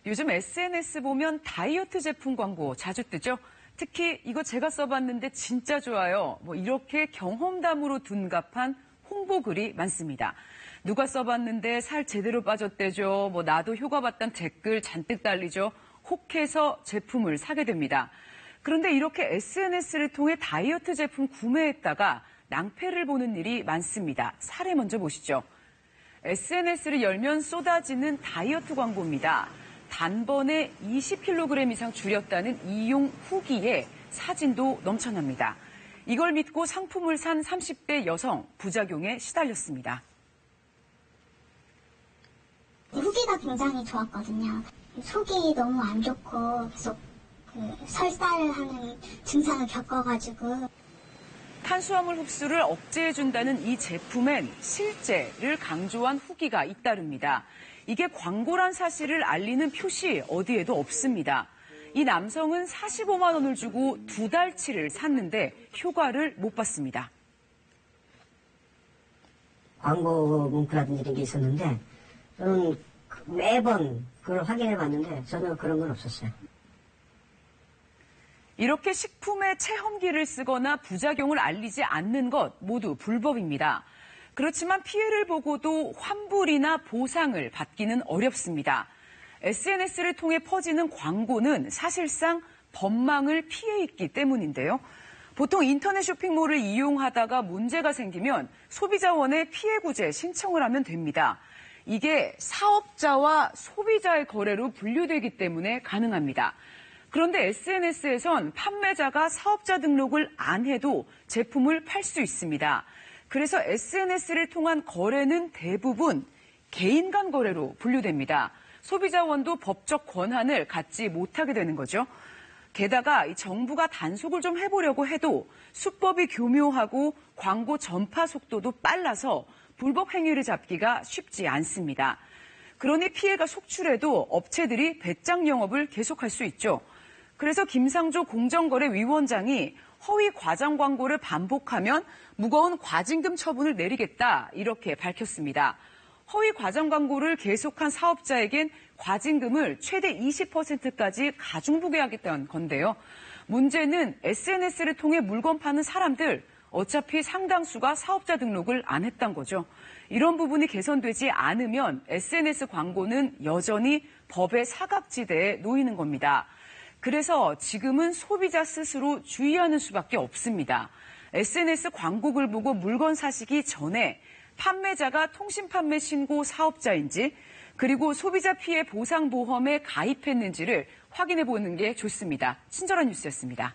요즘 SNS 보면 다이어트 제품 광고 자주 뜨죠? 특히 이거 제가 써봤는데 진짜 좋아요. 이렇게 경험담으로 둔갑한 홍보글이 많습니다. 누가 써봤는데 살 제대로 빠졌대죠. 나도 효과 봤다는 댓글 잔뜩 달리죠. 혹해서 제품을 사게 됩니다. 그런데 이렇게 SNS를 통해 다이어트 제품 구매했다가 낭패를 보는 일이 많습니다. 사례 먼저 보시죠. SNS를 열면 쏟아지는 다이어트 광고입니다. 단번에 20kg 이상 줄였다는 이용 후기에 사진도 넘쳐납니다. 이걸 믿고 상품을 산 30대 여성, 부작용에 시달렸습니다. 후기가 굉장히 좋았거든요. 속이 너무 안 좋고 계속 설사를 하는 증상을 겪어가지고. 탄수화물 흡수를 억제해준다는 이 제품엔 실제를 강조한 후기가 잇따릅니다. 이게 광고란 사실을 알리는 표시 어디에도 없습니다. 이 남성은 45만 원을 주고 2달치를 샀는데 효과를 못 봤습니다. 광고 문구라든지 이런 게 있었는데 저는 매번 그걸 확인해 봤는데 전혀 그런 건 없었어요. 이렇게 식품에 체험기를 쓰거나 부작용을 알리지 않는 것 모두 불법입니다. 그렇지만 피해를 보고도 환불이나 보상을 받기는 어렵습니다. SNS를 통해 퍼지는 광고는 사실상 법망을 피해 있기 때문인데요. 보통 인터넷 쇼핑몰을 이용하다가 문제가 생기면 소비자원에 피해구제 신청을 하면 됩니다. 이게 사업자와 소비자의 거래로 분류되기 때문에 가능합니다. 그런데 SNS에선 판매자가 사업자 등록을 안 해도 제품을 팔 수 있습니다. 그래서 SNS를 통한 거래는 대부분 개인 간 거래로 분류됩니다. 소비자원도 법적 권한을 갖지 못하게 되는 거죠. 게다가 정부가 단속을 좀 해보려고 해도 수법이 교묘하고 광고 전파 속도도 빨라서 불법 행위를 잡기가 쉽지 않습니다. 그러니 피해가 속출해도 업체들이 배짱 영업을 계속할 수 있죠. 그래서 김상조 공정거래위원장이 허위 과장 광고를 반복하면 무거운 과징금 처분을 내리겠다 이렇게 밝혔습니다. 허위 과장 광고를 계속한 사업자에겐 과징금을 최대 20%까지 가중부게 하겠다는 건데요. 문제는 SNS를 통해 물건 파는 사람들 어차피 상당수가 사업자 등록을 안 했단 거죠. 이런 부분이 개선되지 않으면 SNS 광고는 여전히 법의 사각지대에 놓이는 겁니다. 그래서 지금은 소비자 스스로 주의하는 수밖에 없습니다. SNS 광고글 보고 물건 사시기 전에 판매자가 통신판매 신고 사업자인지 그리고 소비자 피해 보상보험에 가입했는지를 확인해 보는 게 좋습니다. 친절한 뉴스였습니다.